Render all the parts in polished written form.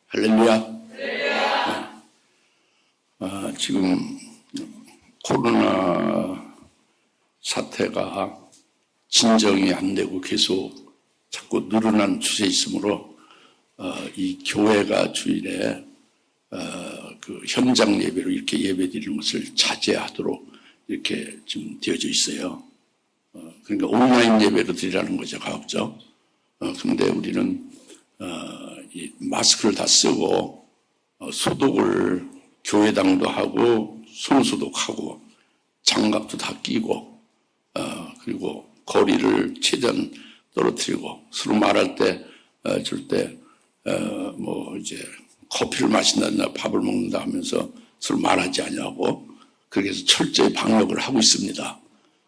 할렐루야. 지금 코로나 사태가 진정이 안 되고 계속 자꾸 늘어난 추세에 있으므로 이 교회가 주일에 그 현장 예배로 이렇게 예배 드리는 것을 자제하도록 이렇게 지금 되어져 있어요. 그러니까 온라인 예배로 드리라는 거죠, 가급적. 근데 우리는 이 마스크를 다 쓰고 소독을 교회당도 하고 손소독하고 장갑도 다 끼고 그리고 거리를 최대한 떨어뜨리고 서로 말할 때 절대 뭐 이제 커피를 마신다거나 밥을 먹는다 하면서 서로 말하지 않냐고 그렇게 해서 철저히 방역을 하고 있습니다.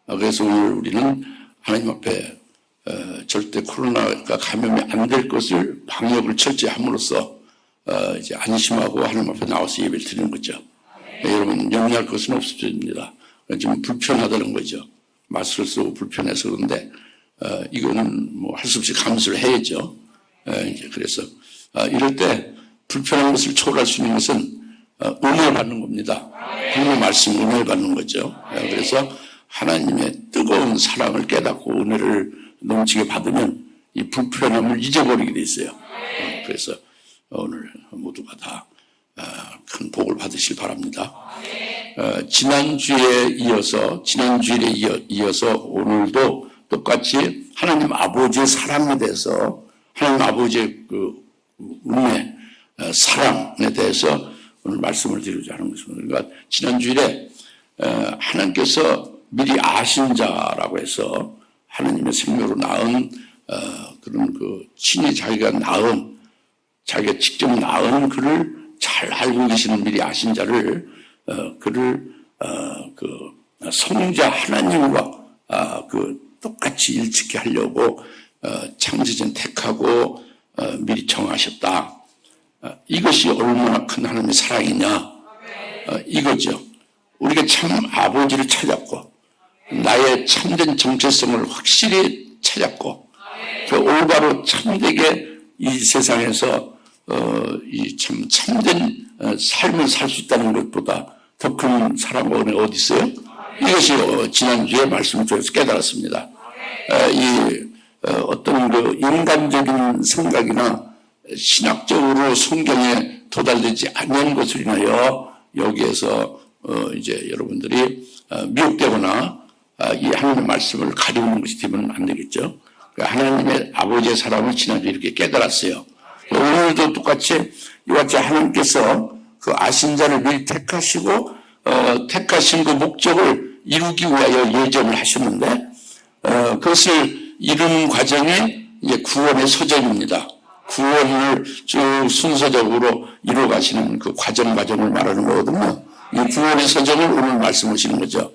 그래서 오늘 우리는 하나님 앞에 절대 코로나가 감염이 안 될 것을 방역을 철저히 함으로써 이제 안심하고 하나님 앞에 나와서 예배를 드리는 거죠. 여러분 염려할 것은 없습니다. 지금 불편하다는 거죠. 마스크를 쓰고 불편해서 그런데 이거는 뭐 할 수 없이 감수를 해야죠. 이제 그래서 이럴 때 불편한 것을 초월할 수 있는 것은 은혜를 받는 겁니다. 하나님의 말씀 은혜를 받는 거죠. 그래서 하나님의 뜨거운 사랑을 깨닫고 은혜를 넘치게 받으면 이 불편함을 잊어버리게 돼 있어요. 그래서 오늘 모두가 다 큰 복을 받으시길 바랍니다. 지난주에 이어서 오늘도 똑같이 하나님 아버지의 사랑에 대해서 하나님 아버지의 그 은혜, 사랑에 대해서 오늘 말씀을 드리고자 하는 것입니다. 그러니까 지난주에 하나님께서 미리 아신 자라고 해서 하나님의 생명으로 낳은 그런 그 친히 자기가 직접 낳은 그를 잘 알고 계시는 미리 아신 자를 그를 그 성자 하나님과 그 똑같이 일치케 하려고 창세전 택하고 미리 정하셨다. 이것이 얼마나 큰 하나님의 사랑이냐 이거죠. 우리가 참 아버지를 찾았고 나의 참된 정체성을 확실히 찾았고 그 올바로 참되게 이 세상에서 이 참된 삶을 살 수 있다는 것보다 더 큰 사랑과 은혜가 어디 있어요? 이것이 지난주에 말씀을 통해서 깨달았습니다. 어떤 그 인간적인 생각이나 신학적으로 성경에 도달되지 않는 것을 인하여 여기에서 이제 여러분들이 미혹되거나 이 하나님의 말씀을 가리우는 것이 되면 안 되겠죠. 하나님의 아버지의 사랑을 지난주에 이렇게 깨달았어요. 오늘도 똑같이 이와 같이 하나님께서 그 아신 자를 미리 택하시고 택하신 그 목적을 이루기 위하여 예정을 하셨는데 그것을 이루는 과정이 이제 구원의 서정입니다. 구원을 쭉 순서적으로 이루어가시는 그 과정을 말하는 거거든요. 이 구원의 서정을 오늘 말씀하시는 거죠.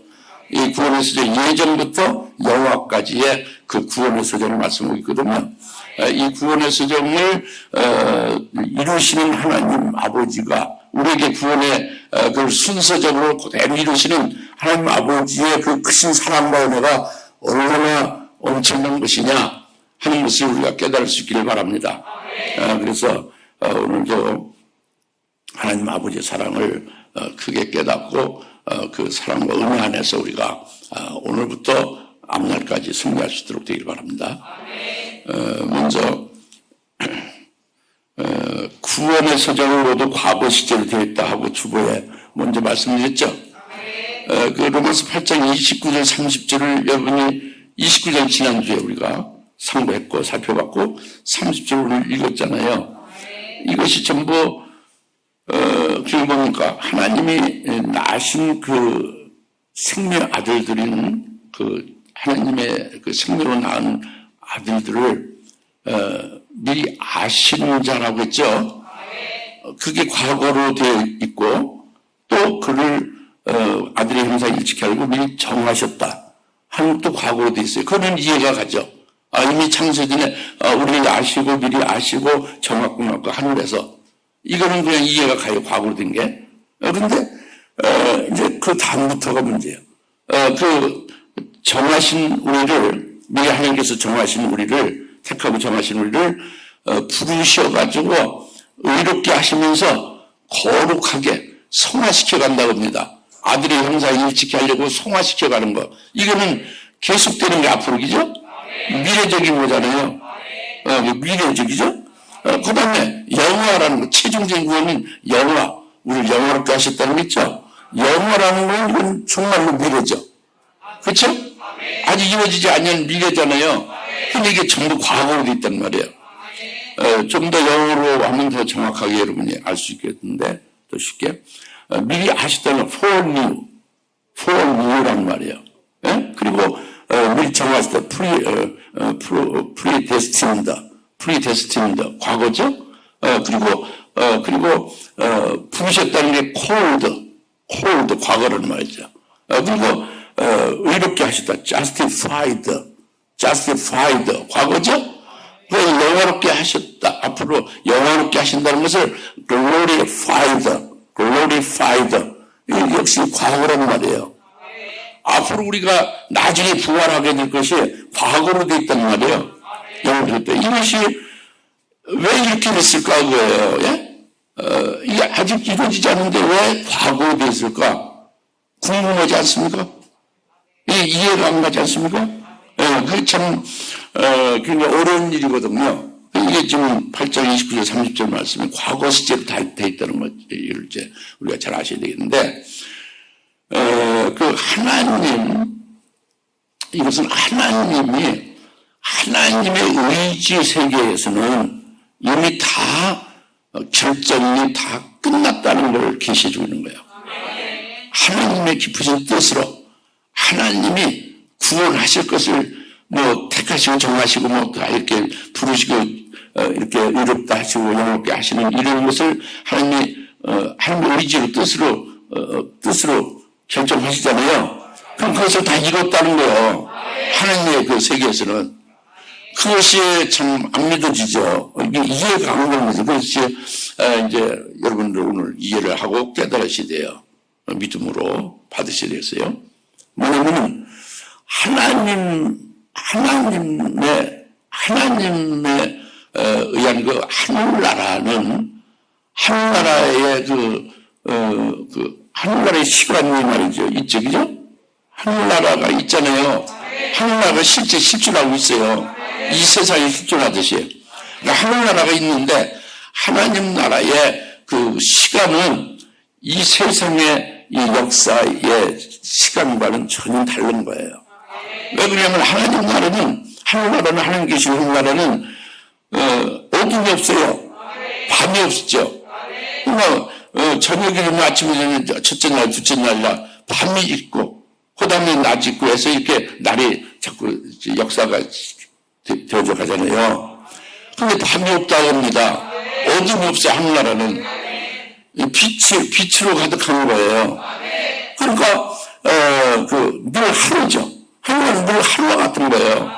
이 구원의 서정 예전부터 여호와까지의 그 구원의 서정을 말씀하고 있거든요. 이 구원의 서정을 이루시는 하나님 아버지가 우리에게 구원의 그 순서적으로 그대로 이루시는 하나님 아버지의 그 크신 사랑과 은혜가 얼마나 엄청난 것이냐 하는 것을 우리가 깨달을 수 있기를 바랍니다. 그래서 오늘도 하나님 아버지의 사랑을 크게 깨닫고 그 사랑과 은혜 안에서 우리가 오늘부터 앞날까지 승리할 수 있도록 되길 바랍니다. 먼저 구원의 서정은 모두 과거 시제로 되어 있다 하고 주보에 먼저 말씀드렸죠. 그 로마서 8장 29절 30절을 여러분이 29절 지난주에 우리가 상고했고 살펴봤고 30절 오늘 읽었잖아요. 이것이 전부 지금 보니까 하나님이 낳으신 그 생명 아들들인 그 하나님의 그 생명으로 낳은 아들들을 미리 아시는 자라고 했죠. 그게 과거로 되어 있고 또 그를 아들의 형상 일찍히 알고 미리 정하셨다 하는 또 과거로 되어 있어요. 그거는 이해가 가죠. 이미 창세전에 우리를 아시고 미리 아시고 정하구나 그 하늘에서 이거는 그냥 이해가 가요. 과거로 된 게. 그런데 이제 그 다음부터가 문제예요. 그 정하신 우리를 미리 하나님께서 정하신 우리를 택하고 정하신 우리를 부르셔가지고 의롭게 하시면서 거룩하게 성화시켜 간다고 합니다. 아들의 형상 일찍히 하려고 성화시켜 가는 거. 이거는 계속되는 게 앞으로, 그죠? 미래적인 거잖아요. 미래적이죠? 그 다음에 영화라는 거, 최종적인 구원은 영화. 우리를 영화롭게 하셨다는 거 있죠? 영화라는 건 이건 정말로 미래죠. 그렇죠? 아직 이루어지지 않은 미래잖아요. 근데 이게 전부 과거로 돼 있단 말이에요. 좀 더 영어로 하면 더 정확하게 여러분이 알 수 있겠는데, 더 쉽게. 미리 아셨다는 foreknew란 말이에요. 예? 그리고, 미리 정하실 때, predestined, 과거죠? 그리고, 부르셨다는 게 cold, 과거라는 말이죠. 그리고, 의롭게 하셨다. justified, 과거죠? 영화롭게 하셨다. 앞으로 영화롭게 하신다는 것을 glorified. 이거 역시 과거란 말이에요. 앞으로 우리가 나중에 부활하게 될 것이 과거로 되어 있단 말이에요. 영어로 때 이것이 왜 이렇게 됐을까 그거예요. 예? 이게 아직 이루어지지 않는데 왜 과거로 되어 있을까? 궁금하지 않습니까? 이해가 안 가지 않습니까? 그게 참, 굉장히 어려운 일이거든요. 이게 지금 8장 29절 30절 말씀이 과거 시제로 다 돼 있다는 걸 이제 우리가 잘 아셔야 되겠는데, 그 이것은 하나님의 의지 세계에서는 이미 다 결정이 다 끝났다는 걸 계시해 주고 있는 거예요. 하나님의 깊으신 뜻으로 하나님이 구원하실 것을 택하시고 정하시고 다 이렇게 부르시고 이렇게 의롭다 하시고 영롭게 하시는 이런 것을 하나님의 의지로 뜻으로 결정하시잖아요. 그럼 그것을 다 이뤘다는 거예요. 하나님의 그 세계에서는. 그것이 참 안 믿어지죠. 이게 이해가 안 가는 거죠. 그것이 이제 여러분들 오늘 이해를 하고 깨달으셔야 돼요. 믿음으로 받으셔야 되겠어요. 뭐냐면 하나님의 의한 그 하늘나라의 하늘나라의 시간이 말이죠. 있죠, 그죠? 하늘나라가 있잖아요. 하늘나라가 실제 실존하고 있어요. 이 세상에 실존하듯이. 그러니까 하늘나라가 있는데 하나님 나라의 그 시간은 이 세상의 이 역사의 시간과는 전혀 다른 거예요. 왜 그러냐면 하나님나라는 하나님 계신 하나님나라는 어둠이 없어요. 밤이 없죠. 그러니까 저녁이 되면 아침이 되면 첫째 날, 둘째 날 밤이 있고 그 다음에 낮이 있고 해서 이렇게 날이 자꾸 역사가 되어져 가잖아요. 근데 밤이 없다고 합니다. 어둠이 없어요. 하늘나라는 빛으로 가득한 거예요. 그러니까 늘 하루죠. 하늘은 늘 하루와 같은 거예요.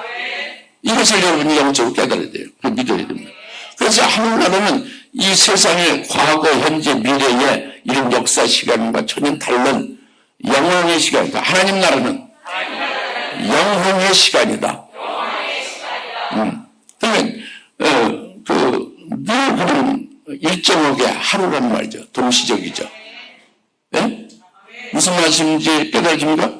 이것을 여러분이 영적으로 깨달아야 돼요. 믿어야 됩니다. 그래서 하늘나라는 이 세상의 과거, 현재, 미래의 이런 역사 시간과 전혀 다른 영혼의 시간이다. 하나님 나라는 영혼의 시간이다. 그러면 늘 그런 일정하게 하루란 말이죠. 동시적이죠. 네? 무슨 말씀인지 깨달아집니까?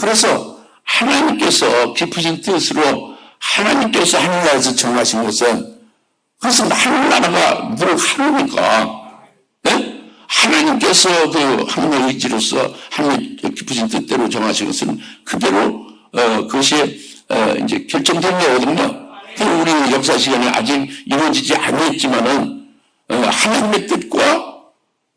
그래서 하나님께서 깊으신 뜻으로 하나님께서 하늘나라에서 정하신 것은 그것은 하늘나라가 늘 하루니까 네? 하나님께서 그 하나님의 의지로서 하나님의 깊으신 뜻대로 정하신 것은 그대로 그것이 이제 결정된 거거든요. 우리 역사 시간이 아직 이루어지지 않았지만은 하나님의 뜻과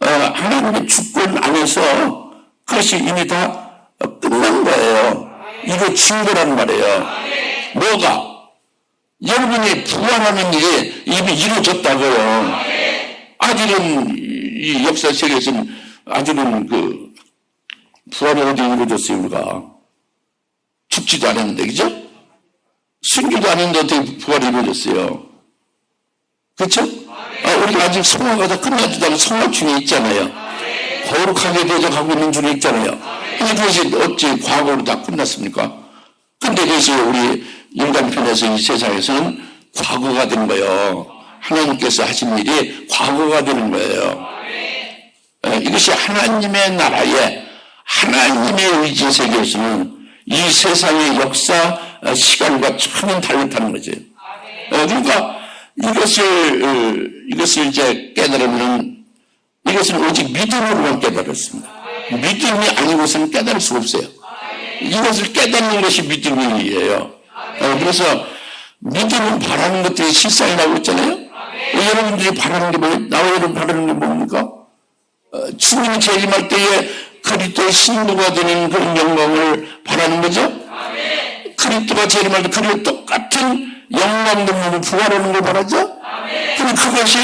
하나님의 주권 안에서 그것이 이미 다 끝난 거예요. 이루어진 거란 말이에요. 뭐가? 여러분이 부활하는 일이 이미 이루어졌다고요. 아직은 이 역사 세계에서는 아직은 부활이 어디 이루어졌어요, 우리가. 죽지도 않았는데, 그죠? 숨기도 않았는데 어떻게 부활이 이루어졌어요? 그렇죠? 우리가 아직 성화가 다 끝나지도 않은 성화 중에 있잖아요. 거룩하게 대적하고 있는 중에 있잖아요. 근데 그것이 어찌 과거로 다 끝났습니까? 근데 그것이 우리 인간편에서 이 세상에서는 과거가 된 거예요. 하나님께서 하신 일이 과거가 되는 거예요. 이것이 하나님의 나라에 하나님의 의지 세계에서는 이 세상의 역사 시간과 전혀 다르다는 거죠. 그러니까 이것을 이제 깨달으면 이것은 오직 믿음으로만 깨달았습니다. 믿음이 아니고서는 깨달을 수가 없어요. 이것을 깨닫는 것이 믿음이에요. 그래서 믿음은 바라는 것들이 실상이라고 했잖아요. 여러분들이 바라는 게 뭐예요? 나와 여러분 바라는 게 뭡니까? 주님이 재림할 때에 그리스도의 신부가 되는 그런 영광을 바라는 거죠. 그리스도가 재림할 때 그리스도 똑같은 영광으로 부활하는 걸 바라죠. 그럼 그것이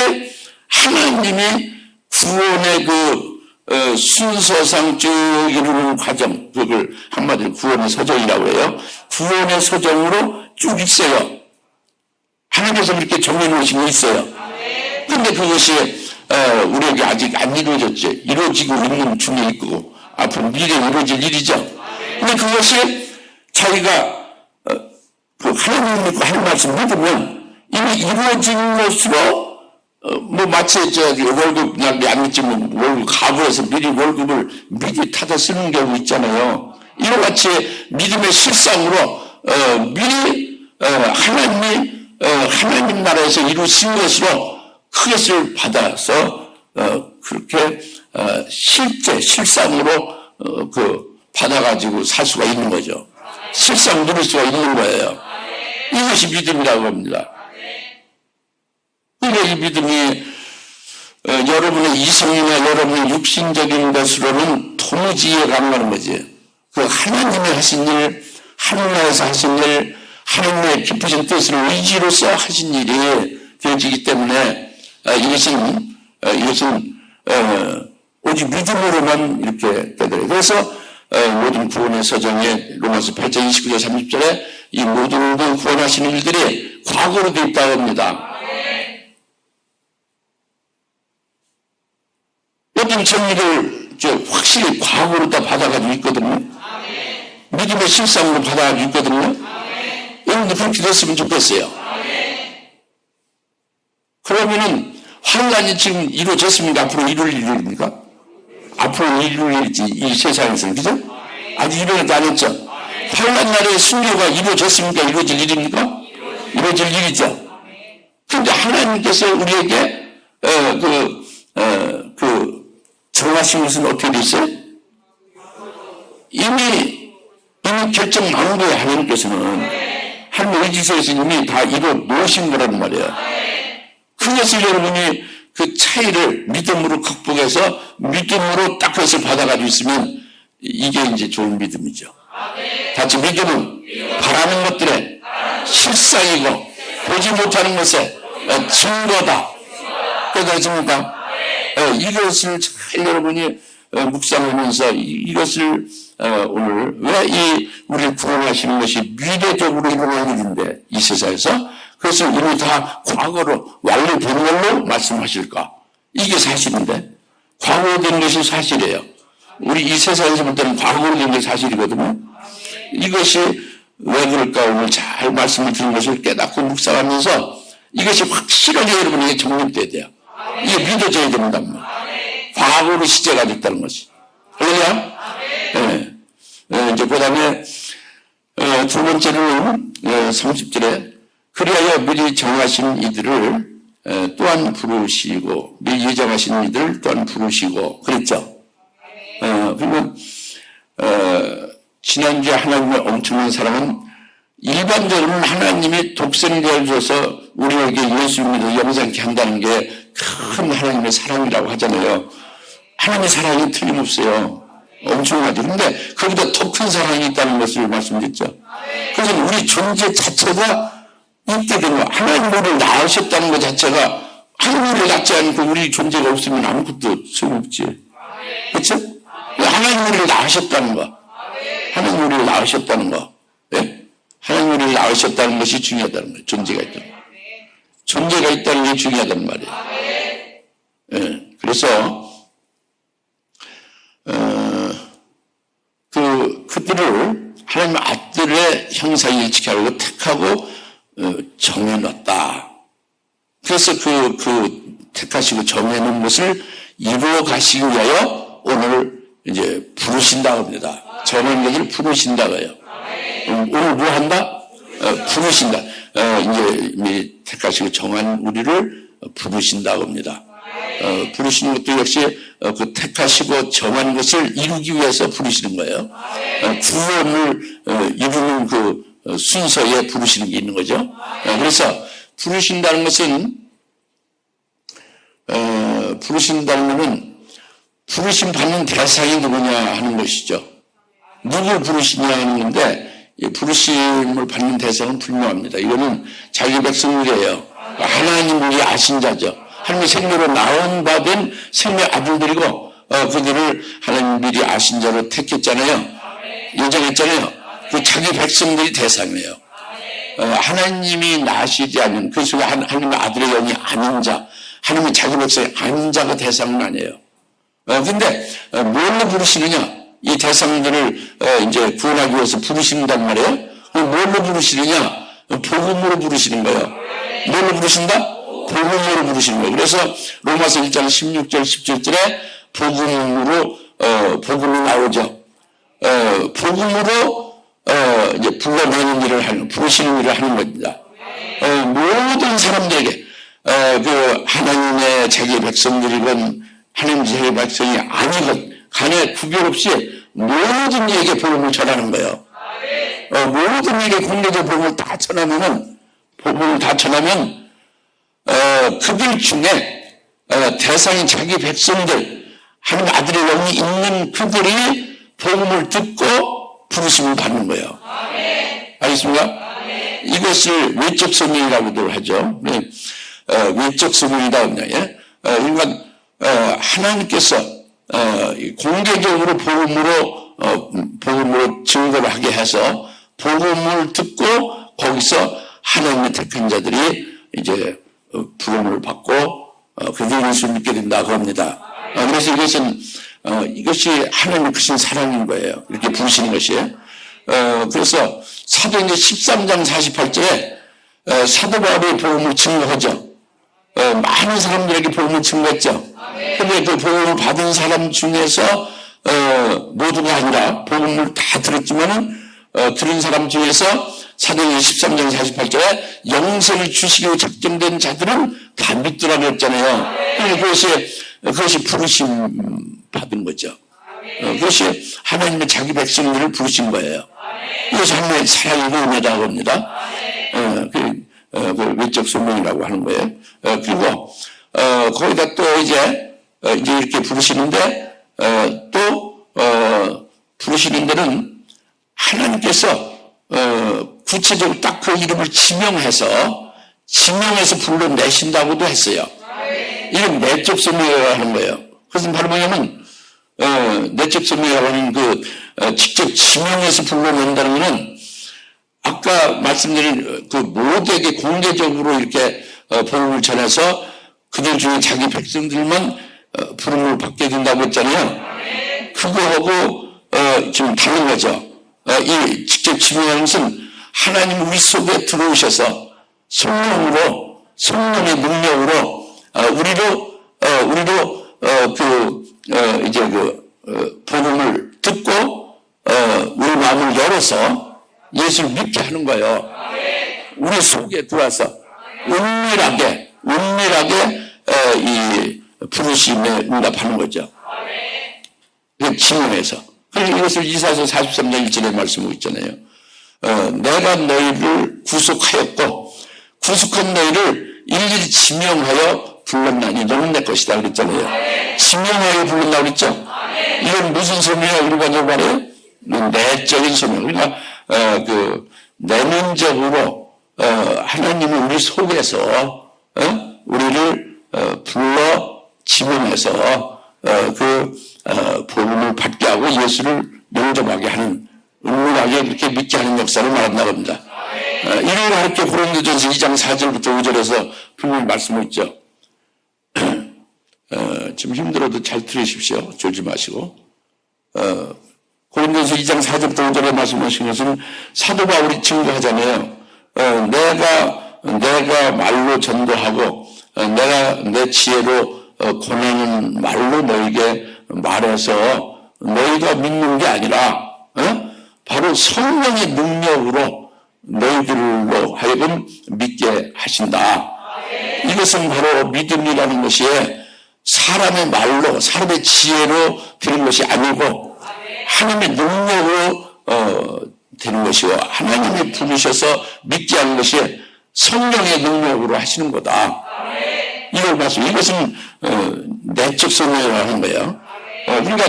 하나님이 구원의 순서상 쭉 이루는 과정, 그걸 한마디로 구원의 서정이라고 해요. 구원의 서정으로 쭉 있어요. 하나님께서 이렇게 정해놓으신 게 있어요. 근데 그것이 우리에게 아직 안 이루어졌죠. 이루어지고 있는 중에 있고 앞으로 미래에 이루어질 일이죠. 근데 그것이 자기가 그 하나님 믿고 하는 말씀 믿으면 이미 이루어진 것으로 마치 월급 날이 안 있지만 월급 가부에서 미리 월급을 미리 타다 쓰는 경우 있잖아요. 이와 같이 믿음의 실상으로 미리 하나님 나라에서 이루신 것으로 그것을 받아서 그렇게 실상으로 받아가지고 살 수가 있는 거죠. 실상 누릴 수가 있는 거예요. 이것이 믿음이라고 합니다. 그러니까 이 믿음이 여러분의 이성이나 여러분의 육신적인 것으로는 도무지 이해가 안 가는 거지. 그 하나님이 하신 일, 하나님에서 하신 일, 하나님의 깊으신 뜻을 의지로서 하신 일이 되어지기 때문에 이것은 오직 믿음으로만 이렇게 되더라고요. 그래서 모든 구원의 서정에 로마서 8장 29절 30절에 이 모든 구원하시는 일들이 과거로 되어 있다고 합니다. 어떤 정리를 확실히 과거로 다 받아가지고 있거든요. 믿음의 실상으로 받아가지고 있거든요. 여러분도 그렇게 됐으면 좋겠어요. 그러면은 환란이 지금 이루어졌습니까? 앞으로 이룰 일입니까? 앞으로 이룰 일이지, 이 세상에서는. 그죠? 아직 이루어지지 않았죠? 환란 날의 순교가 이루어졌습니까? 이루어질 일입니까? 이루어질 일이죠. 그런데 하나님께서 우리에게 정하신 것은 어떻게 돼 있어요? 이미 결정 나온 거예요. 하나님께서는 하나님 의지서에서 이미 다 이루어 놓으신 거란 말이에요. 그것을 여러분이 그 차이를 믿음으로 극복해서 믿음으로 딱 그것을 받아가지고 있으면 이게 이제 좋은 믿음이죠. 같이 믿음은 바라는 것들의 실상이고 보지 못하는 것의 증거다. 깨달으십니까? 이것을 잘 여러분이 묵상하면서 이것을 오늘 왜 우리를 구원하시는 것이 미래적으로 일어날 일인데 이 세상에서 그것을 이미 다 과거로 완료된 걸로 말씀하실까? 이게 사실인데 과거로 된 것이 사실이에요. 우리 이 세상에서 볼 때는 과거로 된 게 사실이거든요. 이것이 왜 그럴까? 오늘 잘 말씀을 드린 것을 깨닫고 묵상하면서 이것이 확실하게 여러분에게 정립돼야 돼요. 이게 믿어져야 된단 말이에요. 과거로 시제가 됐다는 것이. 할렐루야? 이제 그 다음에 두 번째는 30절에 그리하여 미리 정하신 이들을 또한 부르시고 미리 예정하신 이들을 또한 부르시고 그랬죠. 그러면 지난주에 하나님의 엄청난 사랑은 일반적으로는 하나님이 독생자를 줘서 우리에게 예수 믿어 영생케 한다는 게 큰 하나님의 사랑이라고 하잖아요. 하나님의 사랑이 틀림없어요. 엄청나죠. 그런데 거기다 더 큰 사랑이 있다는 것을 말씀드렸죠. 그래서 우리 존재 자체가 있게 된 거, 하나님 우리를 낳으셨다는 것 자체가 하나님 우리를 낳지 않고 우리 존재가 없으면 아무것도 소용없지. 그렇죠? 하나님 우리를 낳으셨다는 거, 하나님 우리를 낳으셨다는 거, 네? 하나님 우리를 낳으셨다는 것이 중요하다는 거예요. 존재가 있다는 거. 존재가 있다는 게 중요하단 말이에요. 그래서 그들을 하나님의 아들의 형상에 일치하고 택하고 정해놨다. 그래서 그 택하시고 정해놓은 것을 이루어 가시기 위하여 오늘 이제 부르신다고 합니다. 정한 것을 부르신다고요. 오늘 뭐 한다? 부르신다. 이제 택하시고 정한 우리를 부르신다고 합니다. 부르시는 것도 역시 그 택하시고 정한 것을 이루기 위해서 부르시는 거예요. 구원을 이루는 그 순서에 부르시는 게 있는 거죠. 그래서 부르신다는 것은 부르심 받는 대상이 누구냐 하는 것이죠. 누굴 부르시냐 하는 건데 이 부르심을 받는 대상은 분명합니다. 이거는 자기 백성들이에요. 하나님이 아신 자죠. 하나님의 생명으로 나온 바 된 생명의 아들들이고 그들을 하나님 미리 아신 자로 택했잖아요. 인정했잖아요. 그 자기 백성들이 대상이에요. 하나님이 나시지 않은 그 속에 하나님의 아들의 영이 아닌 자, 하나님의 자기 백성이 아닌 자가 대상은 아니에요. 근데 뭘로 부르시느냐? 이 대상들을 이제 구원하기 위해서 부르신단 말이에요. 뭘로 부르시느냐? 복음으로 부르시는 거예요. 뭘로 부르신다? 복음으로 부르시는 거예요. 그래서 로마서 1장 16절 17절에 복음이 나오죠. 복음으로 이제 불러내는 일을 하는, 부르시는 일을 하는 겁니다. 모든 사람들에게 그 하나님의 자기 백성들이건 하나님 자기 백성이 아니건 간에 구별 없이 모든 이에게 복음을 전하는 거예요. 모든 이에게 공개적 복음을 다 전하면 그들 중에 대상인 자기 백성들, 하나님 아들의 영이 있는 그들이 복음을 듣고 부르심을 받는 거예요. 알겠습니까? 이것을 외적 소명이라고도 하죠. 외적 소명이다. 그러니까 하나님께서 공개적으로 복음으로 증거를 하게 해서 복음을 듣고 거기서 하나님의 택한 자들이 이제 부름을 받고 그들이 예수를 믿게 된다고 합니다. 그래서 이것이 하나님의 크신 사랑인 거예요. 이렇게 부르시는 것이. 그래서 사도행전 13장 48절에 사도 바울이 복음을 증거하죠. 많은 사람들에게 복음을 증거했죠. 그런데 그 복음을 받은 사람 중에서 모두가 아니라 복음을 다 들었지만은 들은 사람 중에서 사도행전 13장 48절에 영생을 주시기로 작정된 자들은 다 믿더라고 했잖아요. 그것이 부르심 받은 거죠. 그것이 하나님의 자기 백성들을 부르신 거예요. 이것이 하나님의 사랑이고 은혜라고 합니다. 그 외적 소명이라고 하는 거예요. 그리고 거기다 또 이제 이렇게 부르시는데 또 부르시는 데는 하나님께서 구체적으로 딱 그 이름을 지명해서 불러내신다고도 했어요. 이건 내적 소명이라고 하는 거예요. 그것은 바로 뭐냐면 내적 소명이라고 하는 직접 지명해서 불러낸다는 것은 아까 말씀드린 그 모두에게 공개적으로 이렇게 복음을 전해서 그들 중에 자기 백성들만 부름을 받게 된다고 했잖아요. 그거하고 지금 다른 거죠. 이 직접 지명하는 것은 하나님 우리 속에 들어오셔서 성령의 능력으로 우리도 복음을 듣고 우리 마음을 열어서 예수를 믿게 하는 거예요. 우리 속에 들어와서 은밀하게 이 부르심에 응답하는 거죠. 지명해서. 그리고 이것을 이사야서 43장 1절에 말씀하고 있잖아요. 내가 너희를 구속하였고 구속한 너희를 일일이 지명하여 불렀나니 너는 내 것이다 그랬잖아요. 지명하여 불렀다고 그랬죠. 이건 무슨 소명이라고 우리가 말해요? 내적인 소명. 그러니까 내면적으로 하나님이 우리 속에서 우리를 불러 지명해서 복음을 받게 하고 예수를 영접하게 하는 은밀하게 그렇게 믿게 하는 역사를 말한다고 합니다. 이를 가르쳐 고린도전서 2장 4절부터 5절에서 분명히 말씀했죠. 좀 힘들어도 잘 들으십시오. 졸지 마시고. 고린도전서 2장 4절부터 5절에 말씀하신 것은 사도 바울이 증거하잖아요. 내가 말로 전도하고 내가 내 지혜로 권하는 말로 너에게 말해서 너희가 믿는 게 아니라 바로 성령의 능력으로 너희들로 하여금 믿게 하신다. 이것은 바로 믿음이라는 것이 사람의 말로 사람의 지혜로 되는 것이 아니고 하나님의 능력으로 되는 것이고 하나님이 부르셔서 믿게 하는 것이 성령의 능력으로 하시는 거다. 이걸 말씀. 이것은 내적 성령이라고 하는 거예요. 그러니까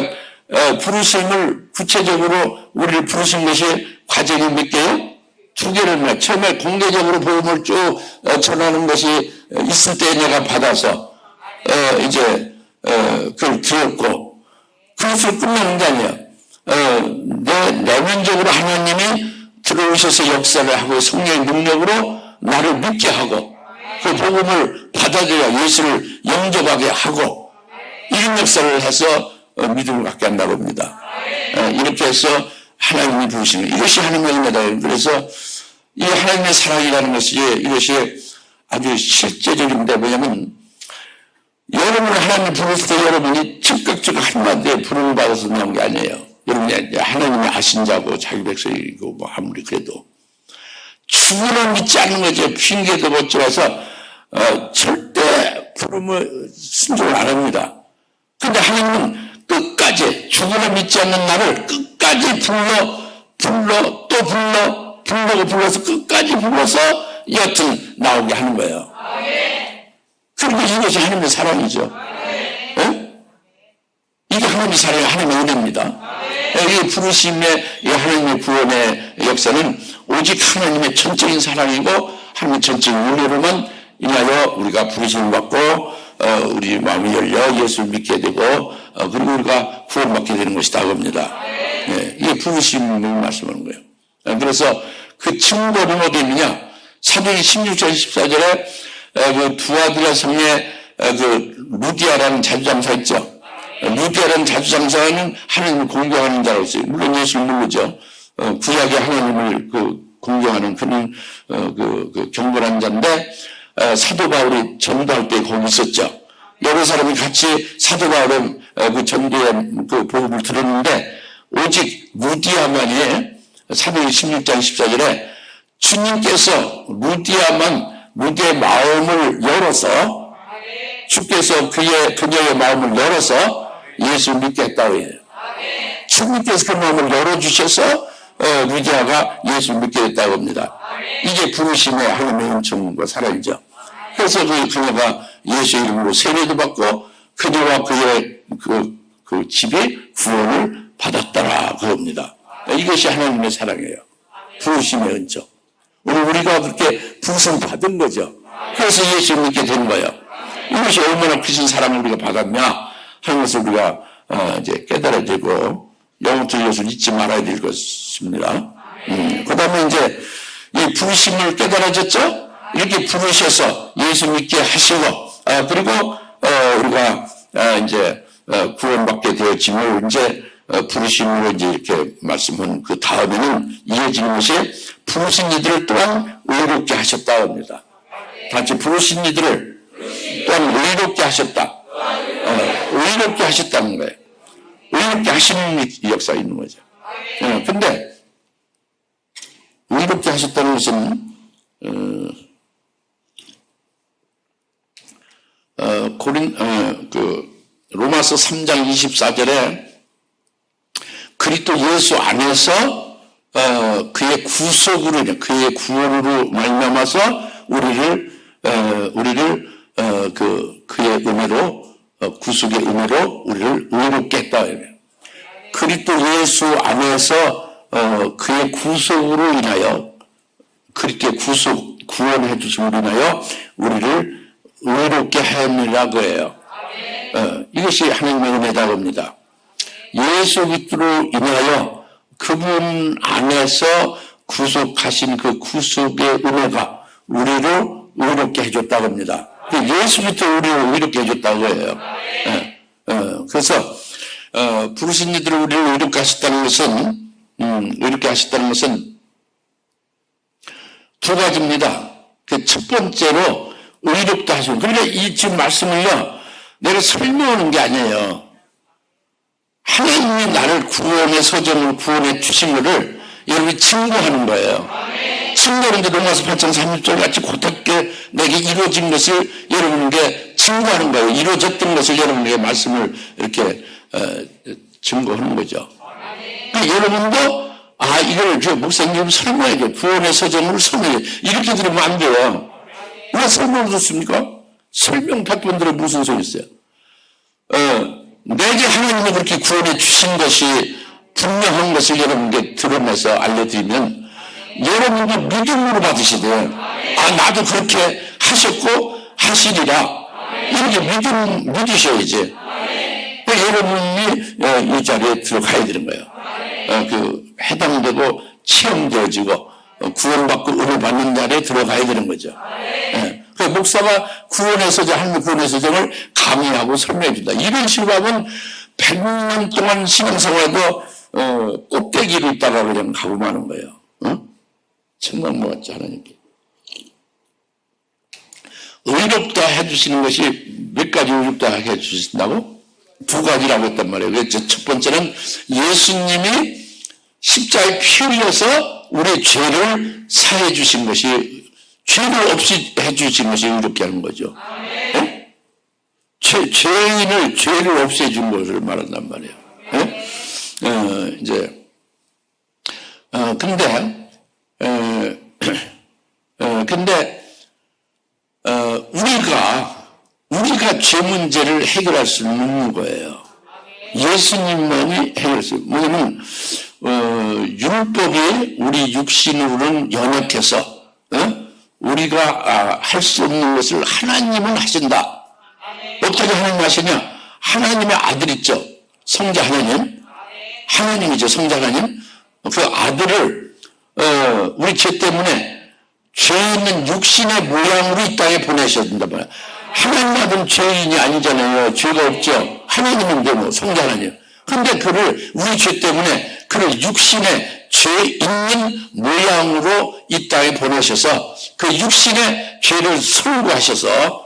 부르심을 구체적으로 우리를 부르신 것이 과정이 몇 개요? 2개를 처음에 공개적으로 복음을 쭉 전하는 것이 있을 때 내가 받아서 이제 그걸 들었고 그것을 끝나는 게 아니에요. 내면적으로 하나님이 들어오셔서 역사를 하고 성령의 능력으로 나를 믿게 하고 그 복음을 받아들여 예수를 영접하게 하고 이런 역사를 해서 믿음을 갖게 한다고 합니다. 이렇게 해서 하나님이 부르시는 이것이 하나님의 은혜다. 그래서 이 하나님의 사랑이라는 것이 이것이 아주 실제적인데 뭐냐면 여러분을 하나님 부르실 때 여러분이 즉각적으로 한마디에 부름을 받아서 나온 게 아니에요. 여러분이 하나님이 아신 자고 자기 백성이고 뭐 아무리 그래도 죽으면 믿지 않는 거죠. 핑계도 못 들어서 절대 부름을 순종을 안 합니다. 근데 하나님은 끝까지 죽으면 믿지 않는 나를 끝까지 불러서 끝까지 불러서 여튼 나오게 하는 거예요. 그러니까 이것이 하나님의 사랑이죠. 이게 하나님의 사랑이 하나님의 은혜입니다. 이 부르심의 이 하나님의 구원의 역사는 오직 하나님의 전적인 사랑이고 하나님의 전적인 은혜로만 인하여 우리가 부르심을 받고 우리 마음이 열려 예수를 믿게 되고 그리고 우리가 구원받게 되는 것이다 합니다. 이게 부르심을 말씀하는 거예요. 그래서 그 증거는 어디 있느냐? 사도행 16장 14절에 그 두아디라 성에 그 루디아라는 자주장사 있죠. 루디아라는 자주장사는 하나님을 공경하는 자라고 했어요. 물론 예수를 모르죠. 구약의 하나님을 공경하는 그런 그 경건한 자인데 사도 바울이 전도할 때 거기 있었죠. 여러 사람이 같이 사도 바울의 그 전도의 그 복음을 들었는데 오직 루디아만이 사도행 16장 14절에 주님께서 루디아의 마음을 열어서 주께서 그녀의 마음을 열어서 예수를 믿게 했다고 해요. 주님께서 그 마음을 열어주셔서 루디아가 예수를 믿게 됐다고 합니다. 이게 부르심의 하나님의 은총과 사랑이죠. 그래서 그녀가 예수 이름으로 세례도 받고 그녀와 그의 그 집이 구원을 받았더라 그럽니다. 이것이 하나님의 사랑이에요. 부르심의 은총. 우리가 그렇게 부르심 받은 거죠. 그래서 예수를 믿게 된 거예요. 이것이 얼마나 크신 사랑을 우리가 받았냐 하는 것을 우리가 이제 깨달아야 되고 영원토록 이것을 잊지 말아야 될 것입니다. 그 다음에 이제 이 부르심을 깨달아졌죠? 이렇게 부르셔서 예수 믿게 하시고 그리고 우리가 이제 구원받게 되었지만 이제 부르심으로 이제 이렇게 말씀한 그 다음에는 이어지는 것이 부르신 이들을 또한 의롭게 하셨다 합니다. 같이 부르신 이들을 또한 의롭게 하셨다. 의롭게 하셨다는 거예요. 의롭게 하시는 역사가 있는 거죠. 근데 의롭게 하셨다는 것은 로마서 3장 24절에 그리스도 예수 안에서 그의 구속으로 그의 구원으로 말미암아서 우리를 그의 은혜로 구속의 은혜로 우리를 의롭게 했다. 그리스도 예수 안에서 그의 구속으로 인하여 그리스도의 구원해 주심으로 인하여 우리를 의롭게 하였느라고 해요. 이것이 하나님의 은혜라고 합니다. 예수 그리스도로 인하여 그분 안에서 구속하신 그 구속의 은혜가 우리를 의롭게 해줬다고 합니다. 예수 그리스도 우리를 의롭게 해줬다고 해요. 그래서 부르신 이들을 우리를 의롭게 하셨다는 것은 두 가지입니다. 그 첫 번째로 의롭다 하시고. 그러니까 이 지금 말씀을요, 내가 설명하는 게 아니에요. 하나님이 나를 구원의 서정을 구원해 주신 것을 여러분이 증거하는 거예요. 증거하는데 로마서 8장 30절 같이 고맙게 내게 이루어진 것을 여러분에게 증거하는 거예요. 이루어졌던 것을 여러분에게 말씀을 이렇게 증거하는 거죠. 그러니까 여러분도 이걸 목사님 설명해줘. 구원의 서정을 설명해. 이렇게 들으면 안 돼요. 왜 설명을 듣습니까? 설명 100번 들어 무슨 소리 있어요? 내게 하나님이 그렇게 구원해 주신 것이 분명한 것을 여러분께 드러내서 알려드리면 여러분도 믿음으로 받으시되 나도 그렇게 하셨고 하시리라 이렇게 믿으셔야지. 여러분이 이 자리에 들어가야 되는 거예요. 해당되고 체험되어지고 구원받고 은혜 받는 자리에 들어가야 되는 거죠. 목사가 구원의 서정, 하나님의 구원의 서정을 강의하고 설명해 준다. 이런 식으로 하면 100년 동안 신앙생활도 꼭대기로 있다가 그냥 가고 마는 거예요. 천당 먹었지, 하나님께. 의롭다 해주시는 것이 몇 가지 의롭다 해주신다고? 2가지라고 했단 말이에요. 첫 번째는 예수님이 십자가에 피 흘려서 우리의 죄를 사해 주신 것이, 죄를 없이 해 주신 것이 의롭게 하는 거죠. 네? 죄를 없애 준 것을 말한단 말이에요. 네? 근데 우리가 죄 문제를 해결할 수는 없는 거예요. 예수님만이 해결했어요. 뭐냐면 율법이 우리 육신으로는 연약해서 우리가 할 수 없는 것을 하나님은 하신다. 어떻게 하나님 하시냐? 하나님의 아들 있죠. 성자 하나님. 하나님이죠. 성자 하나님. 그 아들을 우리 죄 때문에 죄 있는 육신의 모양으로 이 땅에 보내셔야 된단 말이에요. 하나님 아들은 죄인이 아니잖아요. 죄가 없죠. 하나님인데 뭐 성자 하나님. 근데 그를 우리 죄 때문에 그를 육신의 죄 있는 모양으로 이 땅에 보내셔서 그 육신의 죄를 선고하셔서